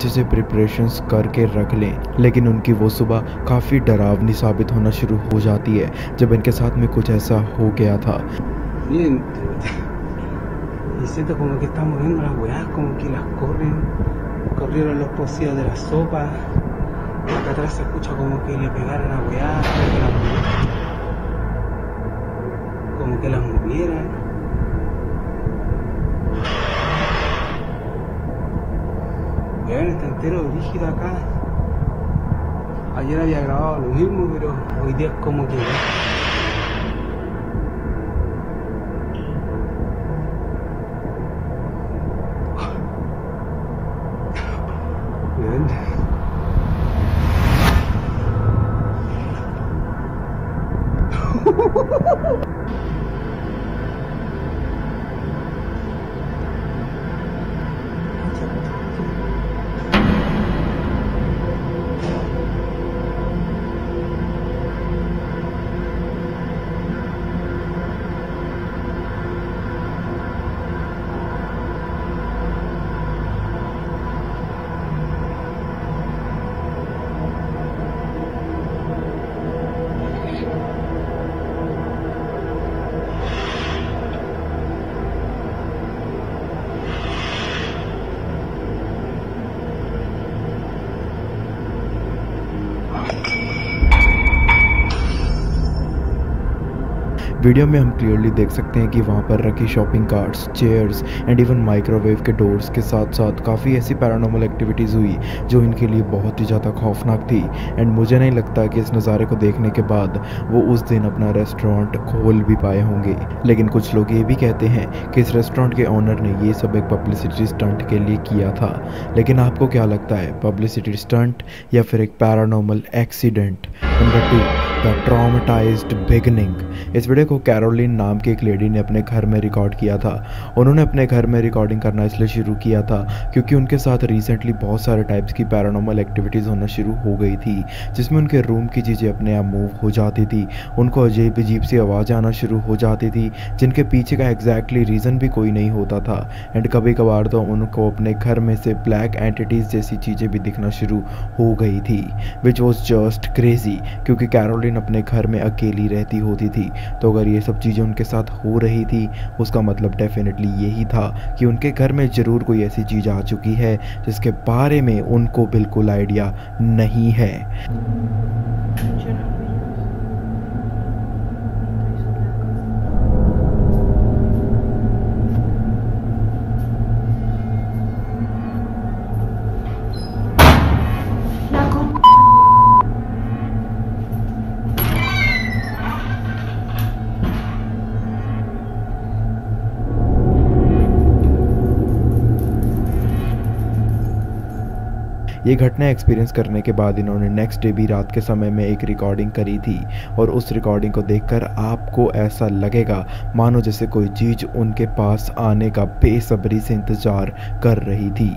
अच्छे से प्रिपरेशंस करके रख लें, लेकिन उनकी वो सुबह काफ़ी डरावनी साबित होना शुरू हो जाती है जब इनके साथ में कुछ ऐसा हो गया था। Bien, y siento como que están moviendo las weas, como que las corrieron los pocillos de la sopa. Acá atrás se escucha como que le pegaron a weá, como que las movieran. Weón, está entero rígido acá. Ayer había grabado lo mismo, pero hoy día es como que... video में हम clearly देख सकते हैं कि वहाँ पर रखी shopping carts, chairs and even microwave के डोर्स के साथ साथ काफ़ी ऐसी पैरानॉर्मल एक्टिविटीज़ हुई जो इनके लिए बहुत ही ज़्यादा खौफनाक थी। एंड मुझे नहीं लगता कि इस नज़ारे को देखने के बाद वो उस दिन अपना रेस्टोरेंट खोल भी पाए होंगे। लेकिन कुछ लोग ये भी कहते हैं कि इस रेस्टोरेंट के ओनर ने ये सब एक पब्लिसिटी स्टंट के लिए किया था। लेकिन आपको क्या लगता है, पब्लिसिटी स्टंट या फिर एक paranormal accident? Number 2, the traumatised beginning. इस वीडियो को कैरोलिन नाम की एक लेडी ने अपने घर में रिकॉर्ड किया था। उन्होंने अपने घर में रिकॉर्डिंग करना इसलिए शुरू किया था क्योंकि उनके साथ रिसेंटली बहुत सारे टाइप्स की पैरानॉर्मल एक्टिविटीज़ होना शुरू हो गई थी, जिसमें उनके रूम की चीज़ें अपने आप मूव हो जाती थी, उनको अजीब अजीब सी आवाज़ आना शुरू हो जाती थी जिनके पीछे का एग्जैक्टली रीज़न भी कोई नहीं होता था। एंड कभी कभार तो उनको अपने घर में से ब्लैक एंटिटीज़ जैसी चीज़ें भी दिखना शुरू हो गई थी, विच वॉज जस्ट क्रेजी। क्योंकि कैरोलिन अपने घर में अकेली रहती होती थी, तो अगर ये सब चीज़ें उनके साथ हो रही थी उसका मतलब डेफिनेटली यही था कि उनके घर में ज़रूर कोई ऐसी चीज़ आ चुकी है जिसके बारे में उनको बिल्कुल आइडिया नहीं है। ये घटना एक्सपीरियंस करने के बाद इन्होंने नेक्स्ट डे भी रात के समय में एक रिकॉर्डिंग करी थी, और उस रिकॉर्डिंग को देखकर आपको ऐसा लगेगा मानो जैसे कोई चीज़ उनके पास आने का बेसब्री से इंतज़ार कर रही थी।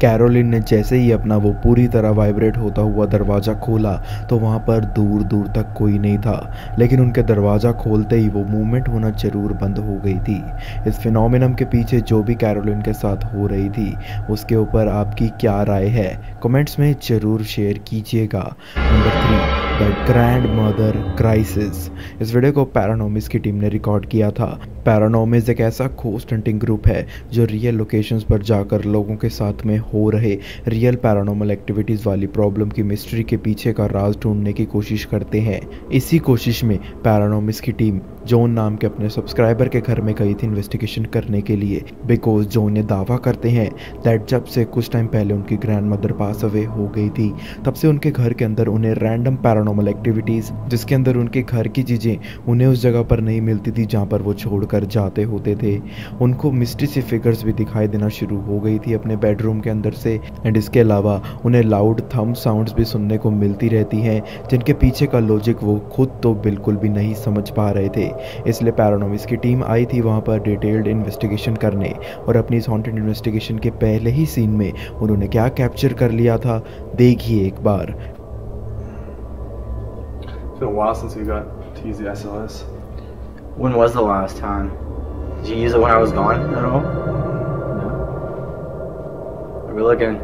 कैरोलिन ने जैसे ही अपना वो पूरी तरह वाइब्रेट होता हुआ दरवाज़ा खोला तो वहाँ पर दूर दूर तक कोई नहीं था, लेकिन उनके दरवाज़ा खोलते ही वो मूवमेंट होना जरूर बंद हो गई थी। इस फिनोमिनम के पीछे जो भी कैरोलिन के साथ हो रही थी उसके ऊपर आपकी क्या राय है, कमेंट्स में ज़रूर शेयर कीजिएगा। Number 3, the grand mother crisis. इस वीडियो को पैरानॉमिस की टीम ने रिकॉर्ड किया था। पैरानॉमिस एक ऐसा घोस्ट हंटिंग ग्रुप है जो रियल लोकेशंस पर जाकर लोगों के साथ में हो रहे रियल पैरानॉर्मल एक्टिविटीज़ वाली प्रॉब्लम की मिस्ट्री के पीछे का राज ढूंढने की कोशिश करते हैं। इसी कोशिश में पैरानॉमिस की टीम जॉन नाम के अपने सब्सक्राइबर के घर में गई थी इन्वेस्टिगेशन करने के लिए, बिकॉज जॉन ये दावा करते हैं दैट जब से कुछ टाइम पहले उनकी ग्रैंड मदर पास अवे हो गई थी तब से उनके घर के अंदर उन्हें रैंडम पैरानॉर्मल एक्टिविटीज़ जिसके अंदर उनके घर की चीज़ें उन्हें उस जगह पर नहीं मिलती थी जहाँ पर वो छोड़ कर कर जाते होते थे। उनको मिस्ट्री सी फिगर्स भी दिखाई देना शुरू हो गई थी अपने बेडरूम के अंदर से। एंड इसके अलावा उन्हें लाउड थंब साउंड्स भी सुनने को मिलती रहती हैं, जिनके पीछे का लॉजिक वो खुद तो बिल्कुल भी नहीं समझ पा रहे थे। इसलिए पैरानॉमिक्स की टीम आई थी वहाँ पर डिटेल्ड इन्वेस्टिगेशन करने, और अपनी इस हॉन्टेड इन्वेस्टिगेशन के पहले ही सीन में उन्होंने क्या कैप्चर कर लिया था, देखिए एक बार। It's been a while since we got to use the SLS. When was the last time? Did you use it when I was gone at all? No. Are we looking?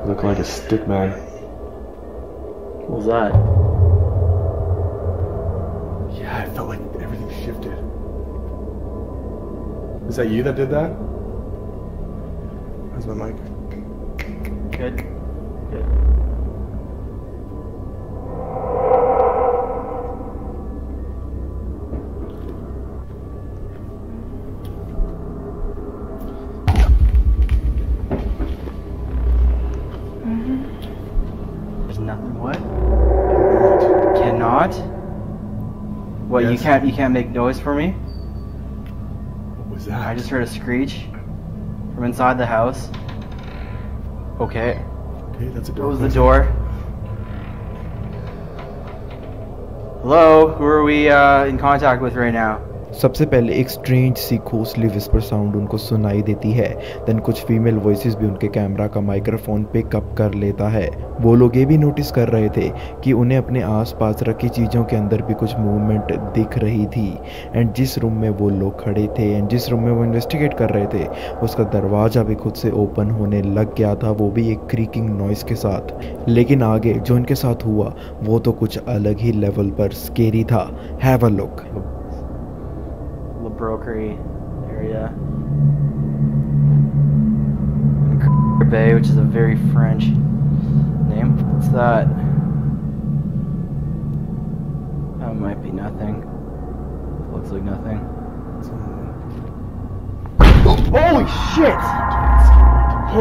Looking like a stick man. What was that? Yeah, I felt like everything shifted. Is that you that did that? How's my mic? Good. Good. There's nothing. What? Cannot? What? Yes. You can't make noise for me? What was that? I just heard a screech from inside the house. Okay. Okay, that's a door. Close the door. Hello, who are we in contact with right now? सबसे पहले एक strange सी ghostly whisper sound उनको सुनाई देती है। Then कुछ female voices भी उनके कैमरा का माइक्रोफोन पिकअप कर लेता है। वो लोग ये भी नोटिस कर रहे थे कि उन्हें अपने आसपास रखी चीज़ों के अंदर भी कुछ मूवमेंट दिख रही थी। एंड जिस रूम में वो लोग खड़े थे एंड जिस रूम में वो इन्वेस्टिगेट कर रहे थे, उसका दरवाज़ा भी खुद से ओपन होने लग गया था, वो भी एक क्रीकिंग नॉइस के साथ। लेकिन आगे जो इनके साथ हुआ वो तो कुछ अलग ही लेवल पर स्केरी था। Have a look. The brokery area. Bay, which is a very French name. What's that? That might be nothing. Looks like nothing. Holy shit!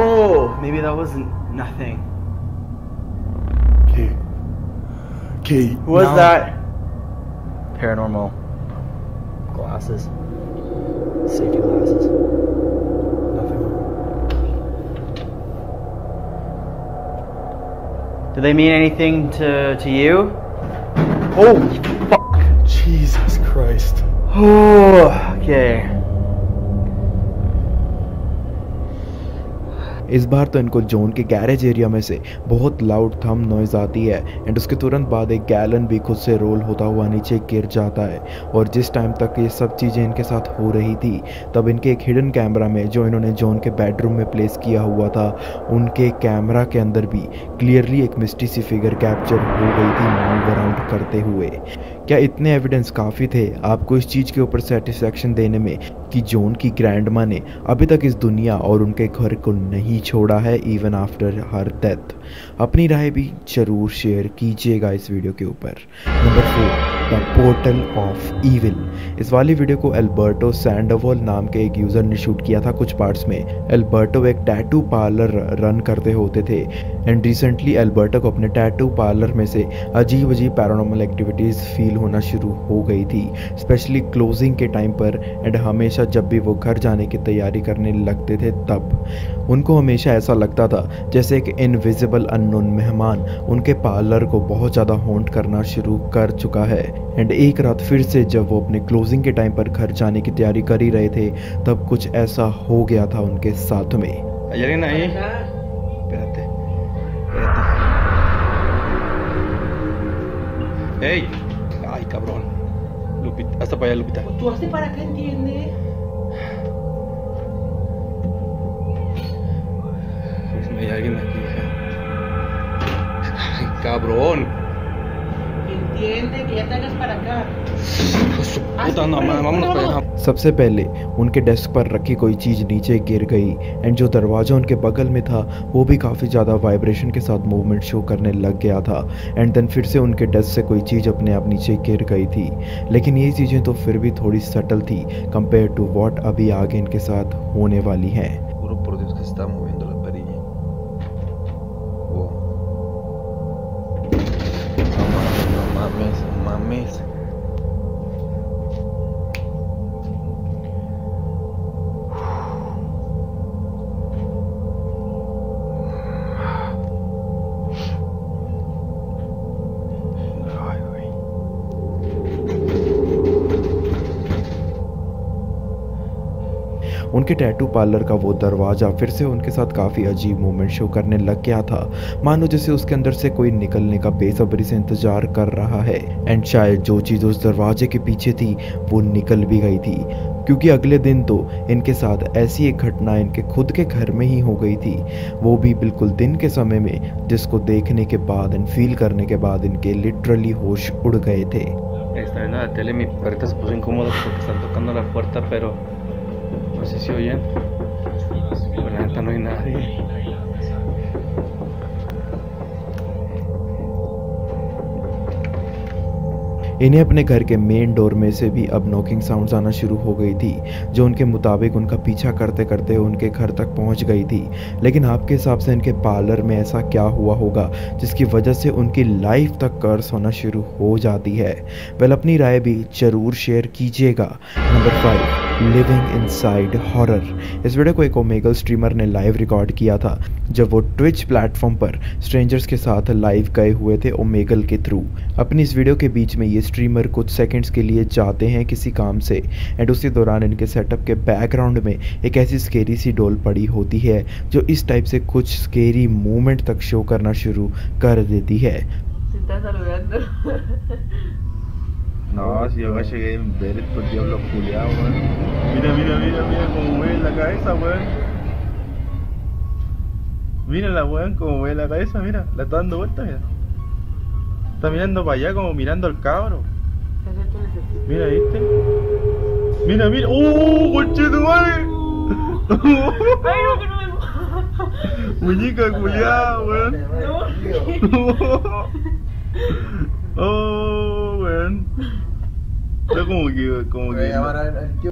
Oh, maybe that wasn't nothing. Okay. Okay. Who was now- that? Paranormal glasses. Safety glasses. Nothing. Do they mean anything to you? Holy fuck! Jesus Christ. Oh, okay. इस बार तो इनको zone के garage area में से बहुत loud thumb noise आती है and उसके तुरंत बाद एक गैलन भी खुद से रोल होता हुआ नीचे गिर जाता है। और जिस टाइम तक ये सब चीज़ें इनके साथ हो रही थी, तब इनके एक हिडन कैमरा में जो इन्होंने जोन के बेडरूम में प्लेस किया हुआ था, उनके कैमरा के अंदर भी क्लियरली एक मिस्ट्री सी फिगर कैप्चर हो गई थी मूव अराउंड करते हुए। क्या इतने एविडेंस काफ़ी थे आपको इस चीज़ के ऊपर सेटिस्फैक्शन देने में कि जोन की ग्रैंडमा ने अभी तक इस दुनिया और उनके घर को नहीं छोड़ा है इवन आफ्टर हर डेथ? अपनी राय भी जरूर शेयर कीजिएगा इस वीडियो के ऊपर। Number 4, the portal of evil. इस वाली वीडियो को एल्बर्टो सैंडोवल नाम के एक यूज़र ने शूट किया था कुछ पार्ट्स में। एल्बर्टो एक टैटू पार्लर रन करते होते थे एंड रिसेंटली एल्बर्टो को अपने टैटू पार्लर में से अजीब अजीब पैरानॉर्मल एक्टिविटीज़ फील होना शुरू हो गई थी, स्पेशली क्लोजिंग के टाइम पर। एंड हमेशा जब भी वो घर जाने की तैयारी करने लगते थे, तब उनको हमेशा ऐसा लगता था जैसे एक इनविजिबल अननोन मेहमान उनके पार्लर को बहुत ज़्यादा हॉन्ट करना शुरू कर चुका है। एंड एक रात फिर से जब वो अपने क्लोजिंग के टाइम पर घर जाने की तैयारी कर ही रहे थे, तब कुछ ऐसा हो गया था उनके साथ में। ¿Hay alguien ahí? Espérate. ¡Ey! ¡Ay, cabrón! Lupita, hasta para allá, Lupita. Tú hazte para acá, ¿entiendes? Hay alguien aquí. ¡Ay, cabrón! Entiende que ya te hagas para acá. Su puta, no, vámonos para allá. सबसे पहले उनके desk पर रखी कोई चीज़ नीचे गिर गई and जो दरवाज़ा उनके बगल में था वो भी काफ़ी ज़्यादा वाइब्रेशन के साथ मूवमेंट शो करने लग गया था। एंड देन फिर से उनके डेस्क से कोई चीज़ अपने आप नीचे गिर गई थी, लेकिन ये चीज़ें तो फिर भी थोड़ी सटल थी कंपेयर टू व्हाट अभी आगे इनके साथ होने वाली हैं। Juro por Dios que se está moviendo la perilla. Wow. No mames, no mames, no mames. उनके टैटू पार्लर का वो दरवाज़ा फिर से उनके साथ काफ़ी अजीब मूवमेंट शो करने लग गया था, मानो जैसे उसके अंदर से कोई निकलने का बेसब्री से इंतजार कर रहा है। एंड शायद जो चीज़ उस दरवाजे के पीछे थी वो निकल भी गई थी, क्योंकि अगले दिन तो इनके साथ ऐसी एक घटना इनके खुद के घर में ही हो गई थी, वो भी बिल्कुल दिन के समय में, जिसको देखने के बाद एंड फील करने के बाद इनके लिटरली होश उड़ गए थे। Está viendo la tele, mi perrita se puso incómoda porque están tocando la puerta, pero no sé si oyen. Pero la neta no hay nadie. इन्हें अपने घर के मेन डोर में से भी अब नॉकिंग साउंड्स आना शुरू हो गई थी, जो उनके मुताबिक उनका पीछा करते करते उनके घर तक पहुंच गई थी। लेकिन आपके हिसाब से इनके पार्लर में ऐसा क्या हुआ होगा जिसकी वजह से उनकी लाइफ तक कर्स होना शुरू हो जाती है? वेल, अपनी राय भी जरूर शेयर कीजिएगा। Number 5, living inside horror. इस वीडियो को एक ओमेगल स्ट्रीमर ने लाइव रिकॉर्ड किया था जब वो ट्विच प्लेटफॉर्म पर स्ट्रेंजर्स के साथ लाइव गए हुए थे ओमेगल के थ्रू। अपनी इस वीडियो के बीच में ये स्ट्रीमर कुछ सेकंड्स के लिए जाते हैं किसी काम से, एंड उसी दौरान इनके सेटअप के बैकग्राउंड में एक ऐसी स्केरी सी डॉल पड़ी होती है जो इस टाइप से कुछ स्केरी मूवमेंट तक शो करना शुरू कर देती है। No, si yo me llegué a ver estos diablos culiados, weón. Mira, mira, mira, mira cómo mueve la cabeza, weón. Mira la weón como mueve la cabeza, mira, la está dando vuelta, mira. Está mirando para allá como mirando al cabro. Mira, ¿viste? Mira, mira. ¡Conchetumare! Muñeca culiada, weón. Oh, weón.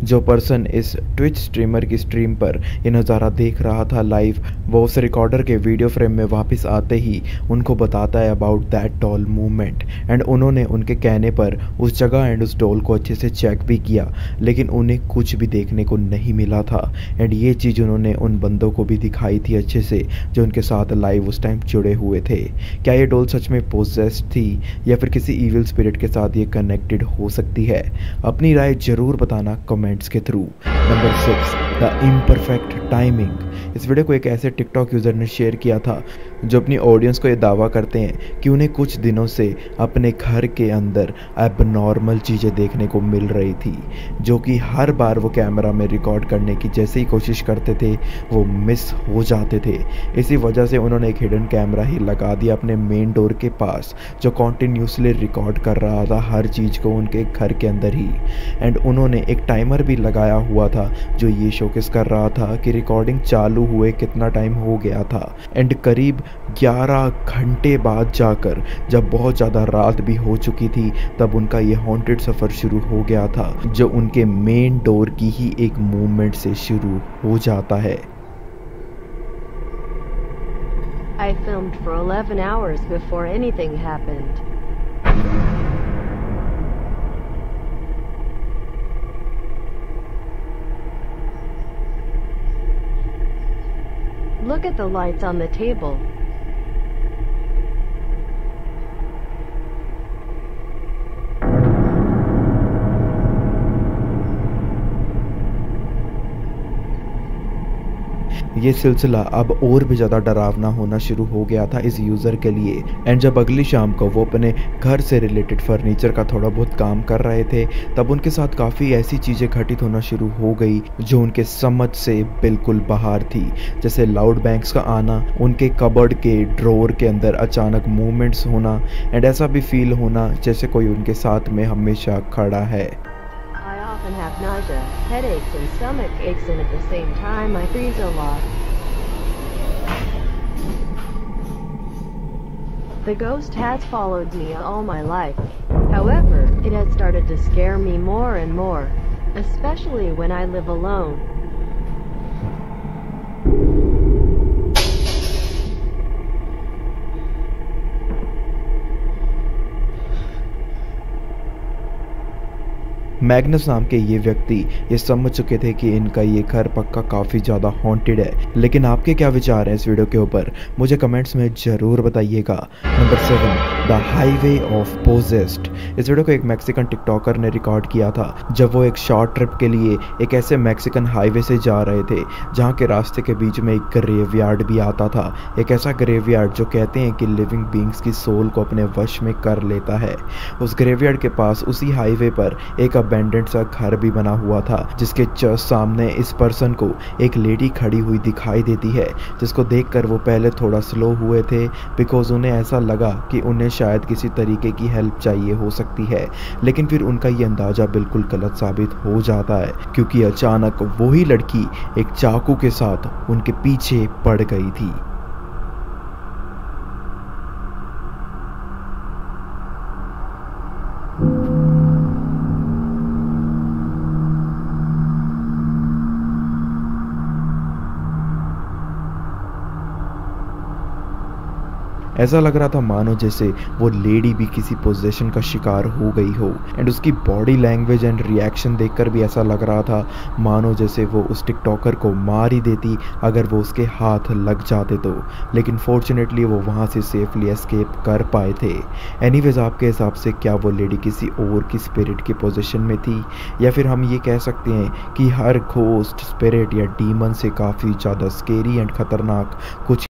जो person इस Twitch streamer की stream पर ये नज़ारा देख रहा था live, वो उस रिकॉर्डर के वीडियो फ्रेम में वापस आते ही उनको बताता है about that doll movement, and उन्होंने उनके कहने पर उस जगह एंड उस डॉल को अच्छे से चेक भी किया, लेकिन उन्हें कुछ भी देखने को नहीं मिला था। एंड ये चीज़ उन्होंने उन बंदों को भी दिखाई थी अच्छे से जो उनके साथ लाइव उस टाइम जुड़े हुए थे। क्या ये डॉल सच में पोजेस्ड थी या फिर किसी इविल स्पिरिट के साथ ये कनेक्टेड हो सकती है? अपनी राय जरूर बताना कमेंट्स के through. Number 6, the imperfect timing. इस वीडियो को एक ऐसे टिकटॉक यूज़र ने शेयर किया था जो अपनी ऑडियंस को ये दावा करते हैं कि उन्हें कुछ दिनों से अपने घर के अंदर एबनॉर्मल चीज़ें देखने को मिल रही थी, जो कि हर बार वो कैमरा में रिकॉर्ड करने की जैसे ही कोशिश करते थे वो मिस हो जाते थे। इसी वजह से उन्होंने एक हिडन कैमरा ही लगा दिया अपने मेन डोर के पास, जो कॉन्टीन्यूसली रिकॉर्ड कर रहा था हर चीज़ को उनके घर के अंदर ही। एंड उन्होंने एक टाइमर भी लगाया हुआ था जो ये शोकेस कर रहा था कि रिकॉर्डिंग चालू हुए कितना टाइम हो गया था। एंड करीब 11 घंटे बाद जाकर जब बहुत ज़्यादा रात भी हो चुकी थी तब उनका ये हॉन्टेड सफ़र शुरू हो गया था, जो उनके मेन डोर की ही एक मूवमेंट से शुरू हो जाता है। I filmed for 11 hours before anything happened. Look at the lights on the table. ये सिलसिला अब और भी ज़्यादा डरावना होना शुरू हो गया था इस यूज़र के लिए। एंड जब अगली शाम को वो अपने घर से रिलेटेड फर्नीचर का थोड़ा बहुत काम कर रहे थे तब उनके साथ काफ़ी ऐसी चीज़ें घटित होना शुरू हो गई जो उनके समझ से बिल्कुल बाहर थी, जैसे लाउड बैंग्स का आना, उनके कबर्ड के ड्रॉअर के अंदर अचानक मूवमेंट्स होना, एंड ऐसा भी फील होना जैसे कोई उनके साथ में हमेशा खड़ा है। I have nausea, headaches, and stomach aches, and at the same time I freeze a lot. The ghost has followed me all my life. However, it has started to scare me more and more, especially when I live alone. Magnus नाम के ये व्यक्ति ये समझ चुके थे कि इनका ये घर पक्का काफ़ी ज़्यादा हॉन्टेड है, लेकिन आपके क्या विचार हैं इस वीडियो के ऊपर मुझे कमेंट्स में ज़रूर बताइएगा। Number 7, the highway of possessed. इस वीडियो को एक मैक्सिकन टिकटॉकर ने रिकॉर्ड किया था जब वो एक शॉर्ट ट्रिप के लिए एक ऐसे मैक्सिकन हाईवे से जा रहे थे जहाँ के रास्ते के बीच में एक ग्रेवयार्ड भी आता था। एक ऐसा ग्रेवयार्ड जो कहते हैं कि लिविंग बींग्स की सोल को अपने वश में कर लेता है। उस ग्रेवयार्ड के पास उसी हाईवे पर एक अबेंडेंट सा घर भी बना हुआ था जिसके जस्ट सामने इस पर्सन को एक लेडी खड़ी हुई दिखाई देती है, जिसको देखकर वो पहले थोड़ा स्लो हुए थे बिकॉज उन्हें ऐसा लगा कि उन्हें शायद किसी तरीके की हेल्प चाहिए हो सकती है। लेकिन फिर उनका ये अंदाजा बिल्कुल गलत साबित हो जाता है क्योंकि अचानक वही लड़की एक चाकू के साथ उनके पीछे पड़ गई थी। ऐसा लग रहा था मानो जैसे वो लेडी भी किसी पोजेशन का शिकार हो गई हो एंड उसकी बॉडी लैंग्वेज एंड रिएक्शन देखकर भी ऐसा लग रहा था मानो जैसे वो उस टिकटॉकर को मार ही देती अगर वो उसके हाथ लग जाते तो। लेकिन फॉर्चुनेटली वो वहाँ से सेफली एस्केप कर पाए थे। एनीवेज आपके हिसाब से क्या वो लेडी किसी और की स्पिरिट की पोजीशन में थी, या फिर हम ये कह सकते हैं कि हर घोस्ट स्पिरिट या डीमन से काफ़ी ज़्यादा स्केरी एंड ख़तरनाक कुछ